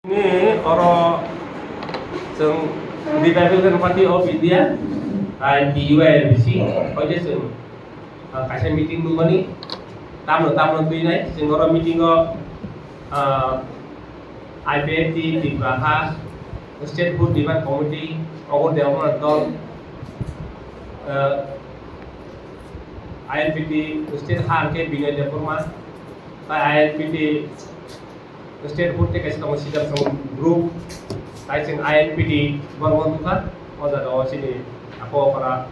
Ini orang yang Republican Party of India and the UNBC, kalau je yang kasih meeting dulu ni, tamu tu ini, yang orang meeting IPFT di Praha, State Food Demand Committee, orang dewan dol, INPT State Hard ke Bina Department, INPT State Food ke kasih tanggung sidang group, kasih INPT baru kan, ada doa sini aku para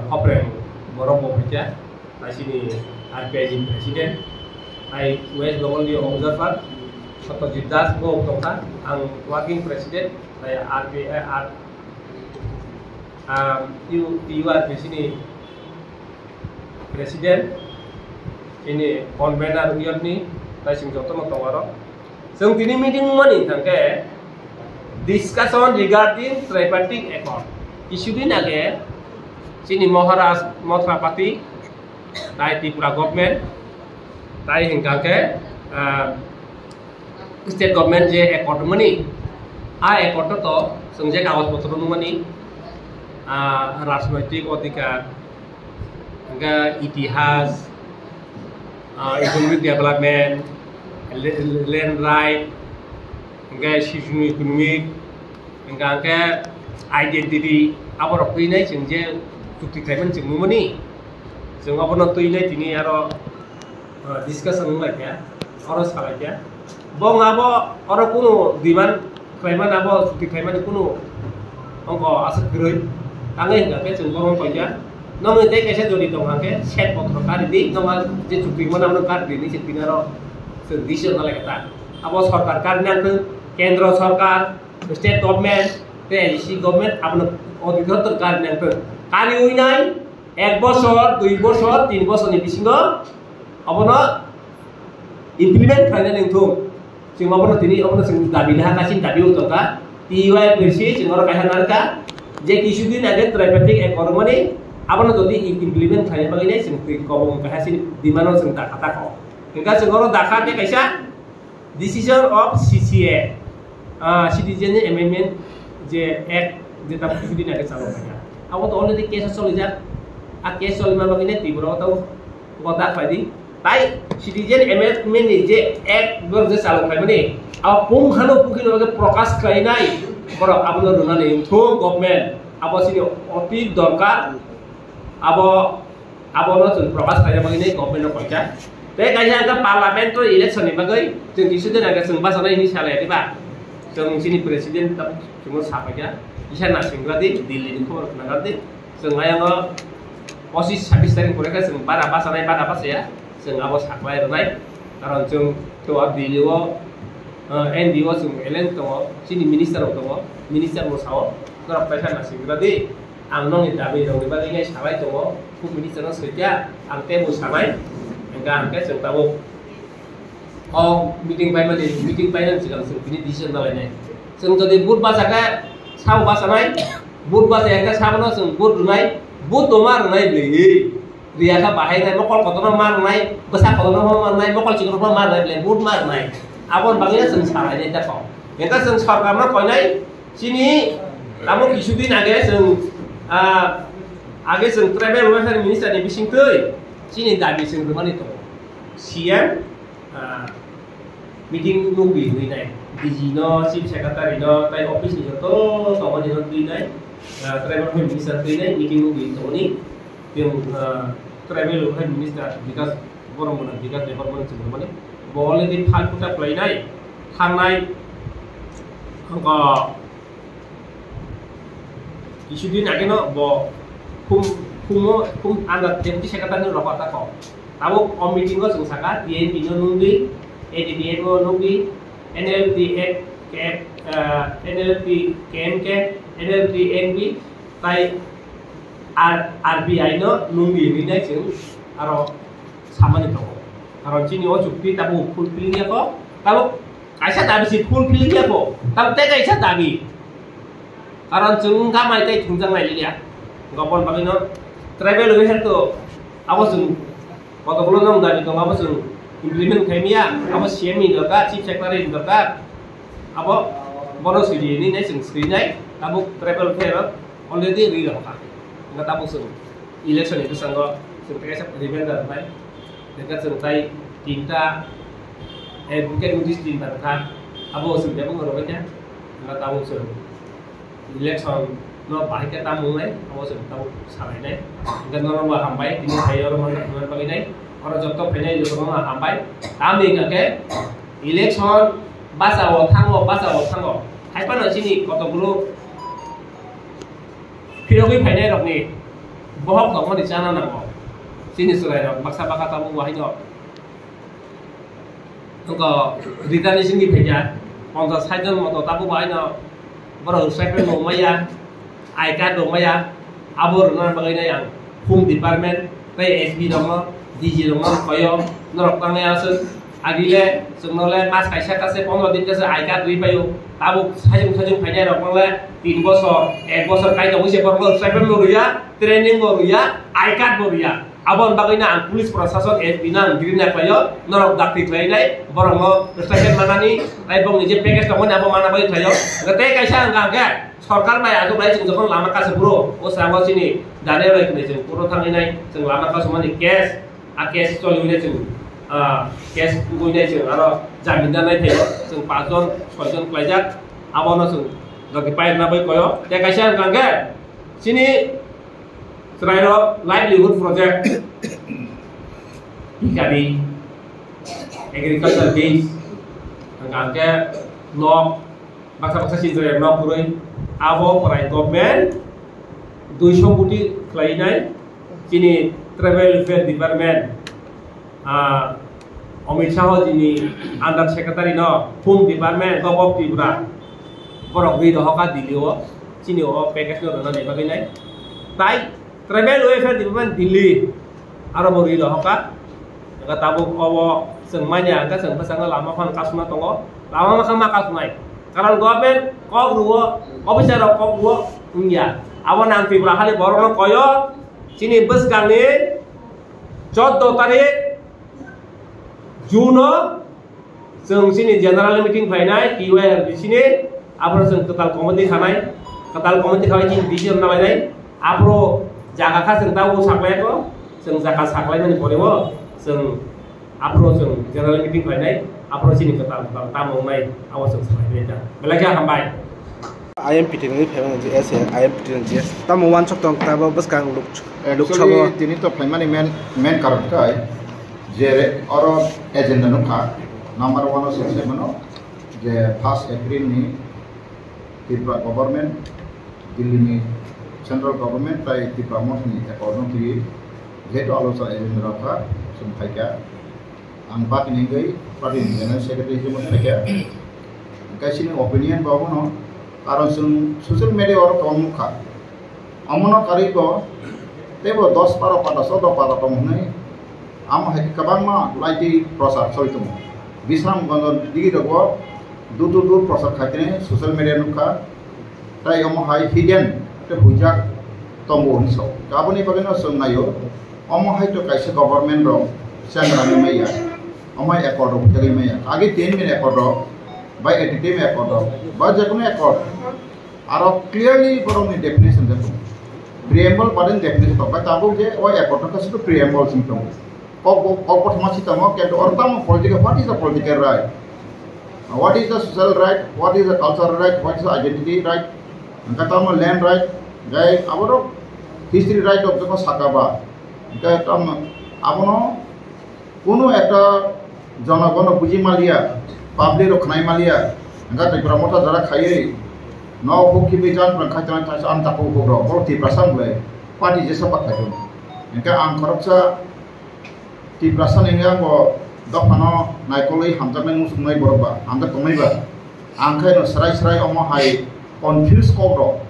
operang baru bekerja, kasih ni RPJ Presiden, West Bengal dia observer, atau Judas go tongkat, ang working Presiden, saya RPR, di sini Presiden, ini konvener dia ni. Sing joto no tawaro sing tini meeting mani tangke discussion regarding tripartite accord issuedin age sini Maharashtra tai Tripura government tai hingkangke state government je accord mani accord to sing je kawas potro mani rajnaitik adhikar hingga itihas economic development land right, hingga socio economic, hingga identity, apa orang ini sehingga bukti krimen sehingga mana, sehingga apa nanti ini tini aro discussion lagi ya, orang sekali ya, bang apa orang kuno diman krimen apa bukti krimen kuno, angko asal gerai, angin hingga sehingga orang kerja, namun itu kisah jadi dong angke set potro kari di, namun jadi bukti mana mana kari di sini aro Sedisir nolak kita. Apa sarkar karena ke kendra sarkar, state government, TNC government, apa auditor terkarena ke. Kali ini, 1 বছর, 2 বছর, 3 বছর ni bisingo, apa no implement karena yang tu. Sing apa no tini, apa no sing dabi dah kasih dabi untuk ka. TUI versi sing orang kaya narka. Jadi isu ini ada tripartite ekonomi, apa no tadi implement karena begini sing kau kaya sini di mana sing tak kata kau. Hingga sekarang dakar ke kaisa decision of CCA, Citizen Amendment je Act je tapi sudah nak calon kaya. Awak tu already case solidar, case solidar begini tiba tahu kota fadi. Tai Citizen Amendment je Act berje calon kaya ni. Awak pun halo mungkin orang prokas kaya nai. Kalau awak nak runal ni, tu government, awak sini opi dorkar, awak nak prokas kaya begini government nak kaya. Kaya ke parlemen tu election ni bagai, jeng isu tu nak sembah sana ini salah ni pak, jeng sini presiden tapi cuma siapa aja, isya nak singgah di Delhi ni kau nak ngerti, sengaja ngo posisi habis dari mereka sembah apa sana apa saya, sengaja bos apa yang naik, karena jeng tu abdi lewo, NDO sung elen tu, sini minister mau sawo, kalau pesa nak singgah di, angnong itu abdi dong di bagai ni salah tu, ku minister nak kerja, angte mau salah. Hingga angka saya tahu, meeting nanti juga ini decision lainnya. Saya jadi bud bahasa ke, sahaja bahasa naik, bud bahasa yang ke sahaja no, bud naik, bud tomar naik beli, dia ke bahaya naik, mokol kotoran mar naik, besar kotoran mar naik, mokol cikgu mar naik beli, bud mar naik. Apun baginya sengsara ini tak kau. Yang sengsara karena kau naik, sini, kamu isu ini agak travel welfare minister ni bising tu. Sini dah bising rumah itu, siang meeting nunggu ini naik, di Jino, chief secretary no, tai office ni tu, sama ni tu naik, travel minister tu naik, meeting nunggu itu ni, yang travel minister, because orang mana, because department sebelum ni, boleh di hal kita play naik, hal naik, angka isu ni nak kena, bo kum anda deputy secretary rokok tak kau. Tahu meeting ko sungsaka, DNP nunggu, ADDN nunggu, NLP KMK, NLP NB, tai RBI nunggu ini dah sing, aro sama ni tu. Aro cini cukti tahu fulfill dia ko. Kalau kaisa tabi si fulfill dia ko. Tapi kaisa tabi. Aro cung kamai tai tunjang lagi dia. Gapon pagi no. Travel weher to awas kota belum nong dari to awas implement kemia awas CMI dokar chief secretary dokar abo bono sidi ini sing sini tabuk travel fair already ri dah kan nggak tabuk sung election itu sanggo sung kayak siapa defender mai dekat sung tai tinta bukan udis tinta kan abo sung dia pun ngoroknya nggak tabuk sung election no bahaya kita tamu abo sung tabuk sarai nih nggak normal bah hambai ini saya orang mana pakai nih orang jatuh penai juga orang hambai kami nggak election basawo tango hai pan sini kotobulu phirogi phainai rok ni bohok dong di chana nango sini surai rok baksa baka tamu wahai no engko ritani singi phaija 50 জন মতো tabu wahai no boro sepen no maya ai card do maya abor nan bagai na yang home department tai SB dong DG dong koyo norok tangai asun agile sungle mas kaisa kase 15 दिन kase ai card dui payo tabu sajung phainai rok mangle 3 বছর 1 বছর kai dong se borgo sepen lo ruya training go ruya ai card go ruya abon bagina ang pulis prasasok binan grina payo norok dakti klainai borong sepen manani ai bong je package dong abo mana bai thayo gate kaisa angga सरकार माय आजु बाय जों जखन लामा कासे ब्रो ओ सांगो सिनि दाने बाय कने जों पुरो थांनाय जों लामा कासे माने केस आ केस चलिने जों केस गुइनाय जों आरो जामिन दानाय थायो जों 5 जन 6 जन क्लाइजाक आबोनो जों लगे पाइना बाय कयो ते कासे आंगांगे सिनि स्रायरो लाइवलीहुड प्रोजेक्ट पिकारि एग्रीकल्चर बेस आंगांगे न baksa sinjare no puroi abo parai government 200 koটি khlainai chini travel fair department Amit Shah jini under secretary no home department of Tripura borok ri dohoka dilio chini o package no na bagai nai tai travel fair department Delhi aro bori dohoka ga tabu obo sengmanya ga seng pasanga lama khan kasuna tongo lama makama kasunai Karena government kok ruwo, kok bisa kok ruwo, enggak. Awan nanti berahali borong koyo, sini bus kami, 14 tarik, Juno, seng sini general meeting final, kiwe di sini, apro seng total komite khamai sini di sini nama ini, apro jaga khas seng tahu saklai ko, seng jaga saklai mana boleh wo, seng apro seng general meeting final. Apro sini total tamu mai awas selesai beda. Belajar hambai. IMP tinggal pemang JS ya, IMP tinggal JS. Tamu wan cok tong tamu bus kang luk coba. Ini to primary main karat kai. Jere oro agenda nuka. Number 107 mano. Je 1 April ni Tripura government, Delhi ni central government tai Tripura mos ni according to jeto alosa agenda nuka sumpai kya. Ang pak ini gay, parti general secretary itu mana kaya? Kasi ni opinion bawa no, karena social media orang kaum muka, amono kari ko, tebo 10 para pada 100 pada pemuhnai, amo heki kabang ma lagi prasar soal itu, bisam gondol digi dogo, dur prasar khatine social media nuka, tai amo hai hidden, te hujak tombo niso, kabo ni pagino sunnayo, amo hai to kaisa government ro, sentralnya maya. Amai accord dari maya. Agi 10 min accord by editing accord by jakune accord aro clearly borong ni definition jatu preamble paden definition to tabu je oi accord ka situ preamble simptom kok masih tamo ke ortam political what is the political right, what is the social right, what is the cultural right, what is the identity right, katamo land right, gai aboro history right of the sakaba katam abono কোনো একটা জনগণ বুঝি মালিয়া পাবলিক রক্ষাই Malia enggak Tripura mota jara khai no bukki bejan prangkhaitan tas an tapu boro borti prasan ble padi jesa pakai enggak ang korupsa ti prasan enggak bo dokano naikolai hamjaknai musumnai boroba amda tomaiba angkai no serai omo hai confuse kobro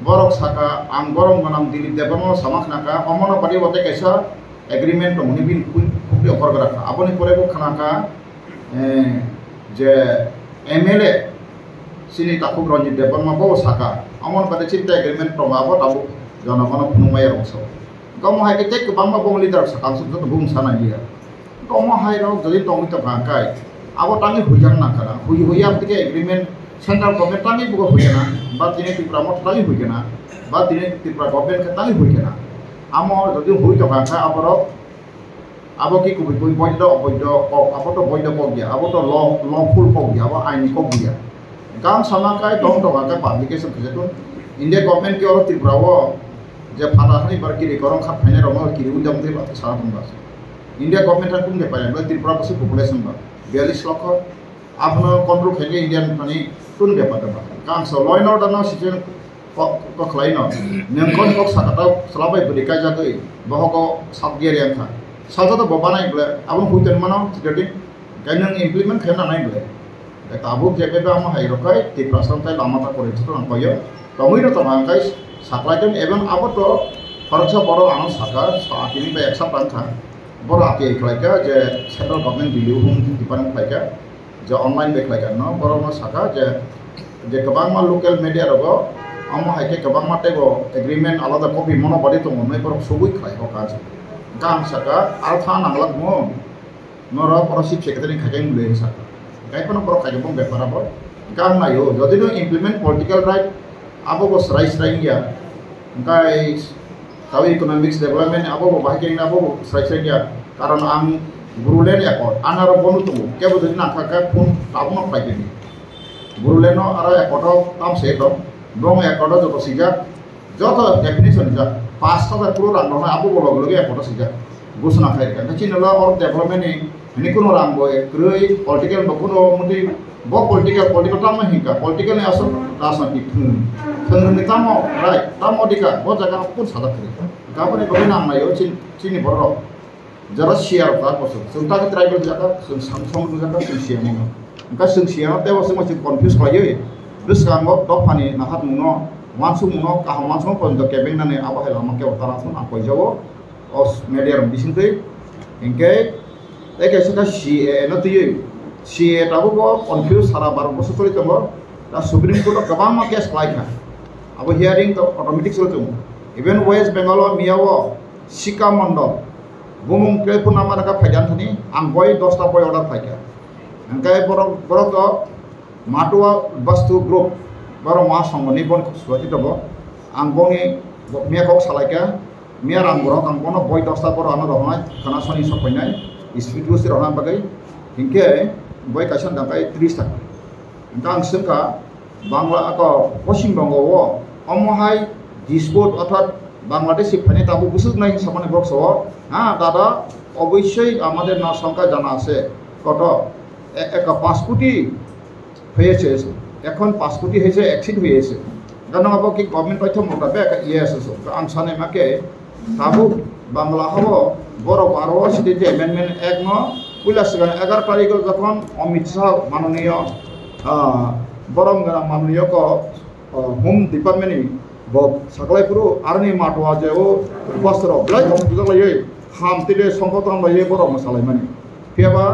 borok saka ang borong manam dilip debano samak naka omono padi bote kaisa agreement to munibin খুবই অফার করা আপনি পরে খানাকা যে এমএলএ সিনি তাকু রঞ্জিত দেববর্মা বো সাকা আমন পাতে চিন্তা এগ্রিমেন্ট প্রমাব তাবু জনগণ খুনুমাই রংস গম হাই কে বাংলা বং লিডার সাকাম সুত বুম সানাই লিয়া গম হাই রক যদি টমি তো ভাঙ্কাই abo tangi hujan na kara huyam tike agreement central government tangi buka hujana ba dine Tripura mo tangi hujana ba dine Tripura government ka tangi hujana amo jodi hui to ka abo ki kubi boido abo to boido ko dia abo to lawful ko dia abo aini ko dia kam sama kai dong to ka publication khetun India government ki or Tripura wo je phata hani bar ki rekorong khat phane romo ki ujam te bat sa tum bas India government ha kum de pa ba Tripura ko population ba 42 লক্ষ আপনার কন্ট্রোল খেলে ইন্ডিয়ান মানে কোন ব্যাপার কারণ লয় ন দানো season ko khlai no nengkon kok sakata selabai berikai jagai bahoko sabgiarian tha saja to bobanai ble abon huiten mano jadi kainang implement khena nai ble eta abuk jebe ba ama hai rokai ti prasan tai lamata kore chito nang koyo tomoi no tomangkai saklaiton eben aboto খরচা বড় আনো সাকা সাকিনি বা 100 টাকা বড় আতি খাইকা যে সেন্ট্রাল গভর্নমেন্ট বিলিউ হুম ডিপার্টমেন্ট খাইকা যে অনলাইন বে খাইকা ন বড় ন সাকা যে গোবাং মা লোকাল মিডিয়া রগো আমো হাইকে গোবাং মাতে গো এগ্রিমেন্ট আলাদা কপি মনো বাড়ি তো মনে বড় সবই খাই হ কাজ গাম সাকা আলথা নাংলাক মো নর পরসিপ সেক্রেটারি খাইকাই মুলে সাকা গাইপন বড় খাইকে বং ব্যাপার আবো গাম নাইও যদি নো ইমপ্লিমেন্ট পলিটিক্যাল রাইট আবো গো সরাই গিয়া গাই tahu economics development abo bahagi abo saja karena ang gurulen ekor anaro bonu tuh kebo jadi nak kakak pun tahu nak lagi ni guruleno ara ekor tam sedo dong ekor joto sija joto definition ja pasta da puro rang dona abo bolog logi ekor sija gusna khair kan kecil nela or development ini kuno rang boy krui political bakuno mudi bo political tamah hingga political ni asal rasantik Tengah tamo, right? Tamo dika, buat jaga pun salah kiri. Kapan ni kau nang nayo, cini borok. Jarak share tak pasal. Suntah kita tribal jaga, sung jaga sung share mana. Engkau sung share, tapi wasing masih confuse kau ye. Terus sekarang dok pani nahat muno, mansum muno, kaham mansum pun dok kebeng nane apa hal amak ke utara pun apa jauh. Os media ram bisin tu, engkau, kita share, nanti ye, share tahu kau confuse salah baru masuk kali tembok. Dah Supreme Court kebang mak kes kelai kan. Abo hearing to automatic solo tuh. Even West Bengal miawo Sika Mandal, bumung kau pun nama mereka fajan tadi, angkoi 10 boy order fajar. Angkai borok to matua bastu group, baru mas songoni pun suatu tu bo, angkoni mia kau salahnya, mia rangborok angkono boy 10 boy anu rohana, karena soni sopenya, istitu si rohana bagai, hingga boy kasan dapat 30 tak. Angkang sengka Bangla atau Pashim Bengal wo omohai dispute অর্থাৎ বাংলাদেশি ফানি তাবু বুঝুক নাই সামনে বক্স হ্যাঁ দাদা অবশ্যই আমাদের না সংখ্যা জানা আছে কত 5 কোটি হয়েছে এখন 5 কোটি হয়েছে এক্সিড হয়েছে জানো আবার কি গভর্নমেন্ট তথ্য মোতাবেক ইয়েস আম সানে মাকে তাবু বাংলা হব বড় 12 সিটি যে অ্যামেন্ডমেন্ট এক ন পুলিশ 11 তারিখ যখন অমিত শাহ মাননীয় বরং মাননীয় হোম ডিপার্টমেন্ট বব সাকলাই পুরো আরনি মাটোয়া যে ও বস্ত্র ব্লাই বুঝা লাগে হাম তিলে সম্পদন লয়ে বড় মশালাই মানে ফিয়াবা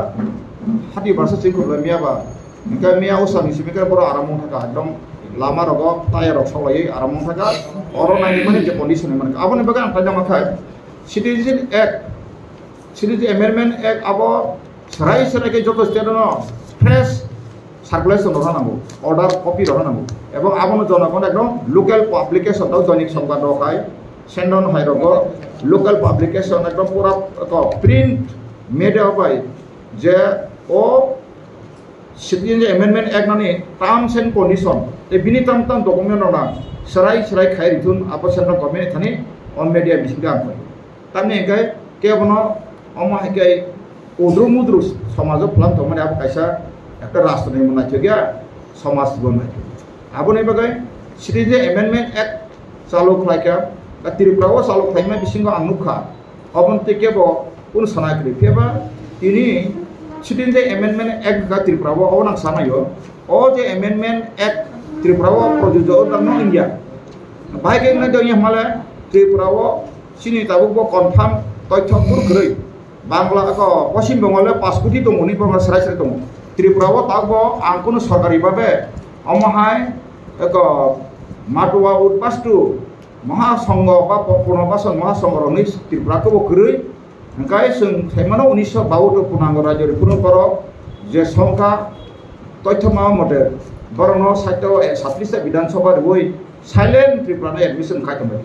30% চিন করবে মিয়াবা ইনকা মিয়া ওসা নিসিমিকা বড় আরাম থাকা একদম লামা রগ টায়ার রগ সলাই আরাম থাকা অরনাইনি মানে যে কন্ডিশন মানে আপনি বাগান তাইনা মাখায় সিটিজেন এক সিটিজেন অ্যামেন্ডমেন্ট এক আব সরাই সরাইকে যত স্টেট ন ফ্রেশ সার্কুলেশন রহানাंगौ অর্ডার কপি রহানাंगौ এবং আপন জনগণ একদম লোকাল পাবলিকেশন দাও দৈনিক সংবাদ রখাই সেন্ডন হাইরগ লোকাল পাবলিকেশন একদম পুরা প্রিন্ট মিডিয়া পাই যে ও সিটিজেন অ্যামেন্ডমেন্ট এক নানি টার্মস এন্ড কন্ডিশন এ বিনি টার্ম ডকুমেন্ট না সরাই খাই রিথুন up central government Thani on media বিসিকা আপ তামনি একাই কেবন অমা হেকাই উদ্রু মুদ্রু সমাজ ফলাম তো মানে আপ কাইসা একটা রাষ্ট্র নির্মাণ আছে গিয়া সমাজ জীবন আছে আপনি বাগাই সিটিজেন অ্যামেন্ডমেন্ট এক চালু খাইকা বা ত্রিপুরাও চালু খাইমা বিসিঙ্গ আনুখা অবন থেকে কোন সানাকরি কেবা তিনি সিটিজেন অ্যামেন্ডমেন্ট এক গা ত্রিপুরাও অনাং সানায়ো ও যে অ্যামেন্ডমেন্ট এক ত্রিপুরাও প্রযোজ্য দাম ইন্ডিয়া বাইকে না দই হামালে ত্রিপুরাও সিনি তাবুক কনফার্ম তথ্য পুরো বাংলা পশ্চিম বঙ্গলে 5 কোটি দङ नि बंगा सराय दङ त्रिपुराव तागबो आं कोनो सरकारि भाबे अमहाय एक माटुवा उदबास्तु महासंघ बा पुनर्बासन महासंघ रनि त्रिपुराखौ गरै ओंखाय जों थाइमानाव 1952 पुनांग राज्य रिपुन पर যে সংখ্যা তথ্য মাওয়া মতে বরং সাহিত্য 37টা বিধানসভা বই সাইলেন্ট ত্রিপুরা এডমিশন খাইতমে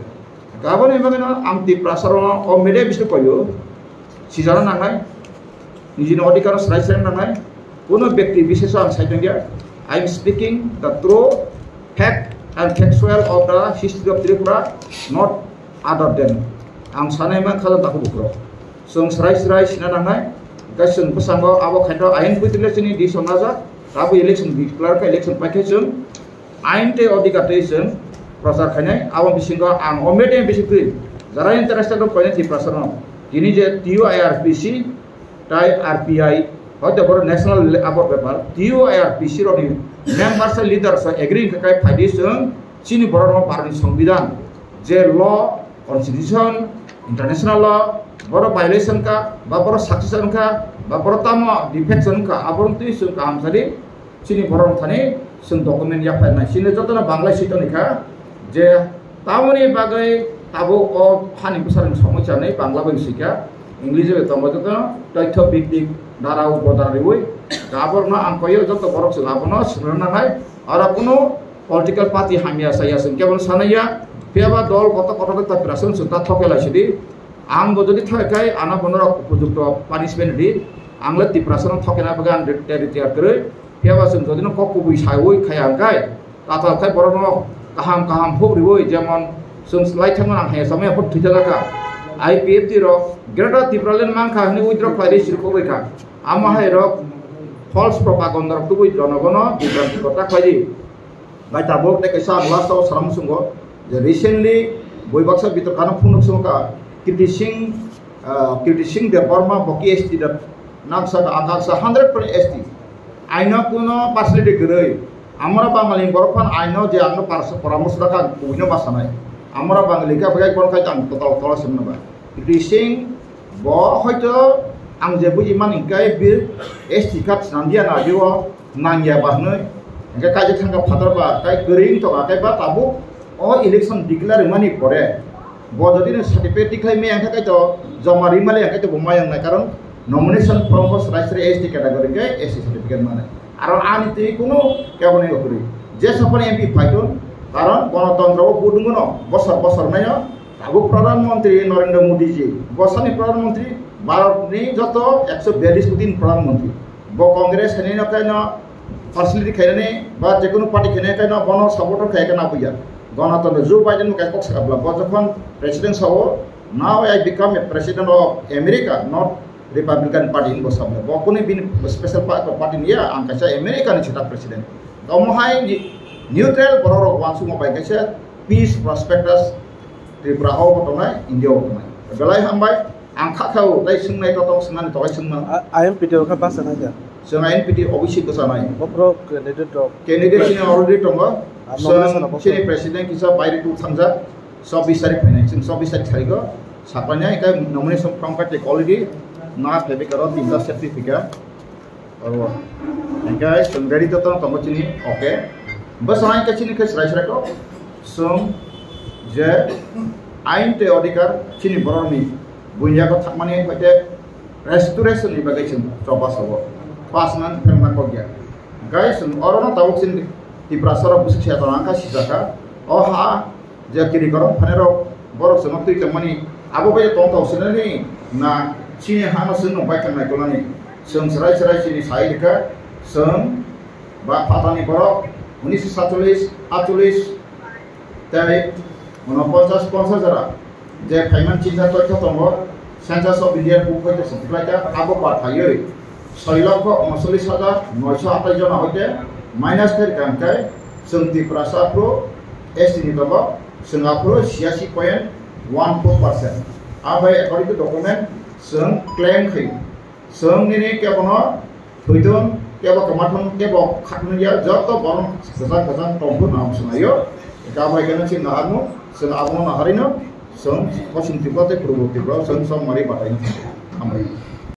গাবন এবাগেন আম ত্রিপুরা সরণ ও মেডে বিষ্ণু কইও সিজারা নাঙাই নিজের অধিকার রাইসেন নাঙাই কোনো ব্যক্তি বিশেষ আম সাইতেন গিয়া I am speaking the true fact and factual of the history of Tripura, not other than. Ang sanay man kalau tak bukro. Song serai sinanangai, guys song pesanggo abo kaido ain putile sini di sonaza, abo election declare ka election package song, ain te odikatation, prasar khanai abo bisinggo ang omede bisikri. Jara interested of point di prasarno. Ini je TUIRPC, tai RPI, hote bor national abo paper, TUIRPC roni members leaders agree kai phaidi sung chini borno parni সংবিধান যে ল constitution international law বড় ভায়োলেশন কা বা বড় সাকসেশন কা বা বড় তাম ডিফেকশন কা আবরন্তি সুং কাম সারি chini borno thani sung document ya phai nai chini jotona bangla sito nikha je tamoni bagai tabo o hani busarin সমস্যা nei bangla bai sikha english e tomo jotona তথ্য ভিত্তিক ধারা উপধারা বই গাবরনা আম কইও যত বড় ছিল আপনো শুননা নাই আর কোনো পলিটিক্যাল পার্টি হামিয়া সাইয়াছেন কেবল সানাইয়া পেবা দল কত কত তা প্রেসন সুতা থকেলাইছিদি আম যদি থাকাই আনা বনর উপযুক্ত পানিশমেন্ট দি আমলে তি প্রেসন থকেনা বাগান রিটায়ার করে পেবা সুন যদি ককু বই সাইওই খায়াঙ্কাই তাতা খাই বড় কাহাম কাহাম হবরিবই যেমন সুন লাইথামন আং হায়া সময় হট থিতাকা IPFT rok Greater Tipralen mangkha ni withdraw kwari sirko beka ama hai rok false propaganda rok tubui jonogono bibranti kota kwari bai tabok te kaisa last of saram sungo je recently boi baksa bitor kana phunuk sungka Kirti Singh de Burma boki ST da naksa akaksa 100% ST aina kuno facility gerei amara bangali borpan aina je angno paramus raka kuino basanai আমরা বাঙালিকা বাই কোন খাই আম total total semnaba Kirti bo hoito ang je buji man ingkai bir ST card nandia na biwo nangya bahnoi engka kaje thangka phatar ba kai gering to kai ba tabu o election declare mani pore bo jodi ne certificate dikhai me engka kai to jomari male engka to bomayang na karon nomination form for raisre ST category ke ST certificate mane aron ani te kuno kebone okuri je sapane MP phaitun কারণ গণতন্ত্র বুদুঙ্গন বছর বছর নাই আবু প্রধানমন্ত্রী নরেন্দ্র মোদী জি বসানি প্রধানমন্ত্রী ভারতনি যত 142 দিন প্রধানমন্ত্রী ব কংগ্রেস হেনে নকাইন ফার্সিলিটি খাইনে বা যে কোনো পার্টি খেনে কাইন বন সাপোর্টার খাই কেনা বুইয়া গণতন্ত্র জো বাইডেন কাই কক সাবলা ব যখন প্রেসিডেন্ট হও now I become a president of America not Republican party in বসাবলা ব কোনি বিন স্পেশাল পার্টি নিয়া আংকাসা আমেরিকান ছিটা প্রেসিডেন্ট দমহাই neutral bororo wansu mo bai kaisa peace prospectus Tripura ho botonai India botonai belai hambai angkha khau dai sungnai totong sungan toy sungma IMPT ka basa na ja so IMPT obviously kosanai bopro candidate ni already tongo so chini president kisa baire tu thangja 24 tarik phainai 24 tarik thariko sapanya ka nomination form ka take already na phebe karo tinta certificate aro engkai sunggari totong tongo chini okay बस आइन के चिनी के सराय सराय को सम जे आइन ते अधिकार चिनी बरनी बुनिया को थाकमाने होते रेस्टोरेशन नि बागै छिन चौपास हो पासमान फेमना को गया गाइस और न तावक चिन तिप्रा सर बुस छिया त आंका सिजाका ओ हा जे किरि करो फनेरो बरक सम तुइ के मनी आबो बे तों तौ सिननि ना चिनी हानो सिन बाय थांनाय कोलानि सम सराय सराय चिनी साइ लिखा सम बा फातानि बरक 1947 তাই 49 যারা যে ফাইমান চিন্তা তথ্য তঙ্গ সেন্সাস অফ ইন্ডিয়ান বুক হইতে সংখ্যাটা আবো পাঠাইয়ে 6,39,928 জন হইতে মাইনাস ফের কামকাই সংতি প্রাসাপ্রো এসটি নিতব সিঙ্গাপুর 86.14% আবাই according to document song claim খাই সং নিনি কেবন থইদন কেবো কমাথন কেবো খাটনিয়া যত বরং গজান গজান টম্বু নাম শোনাयो গাবাই কেন চিন নাহানো সং আবনো নাহারিনো সং কসিন তিব্বতে প্রভু তিব্ব সং সম মারি বাটাইনো আমরাই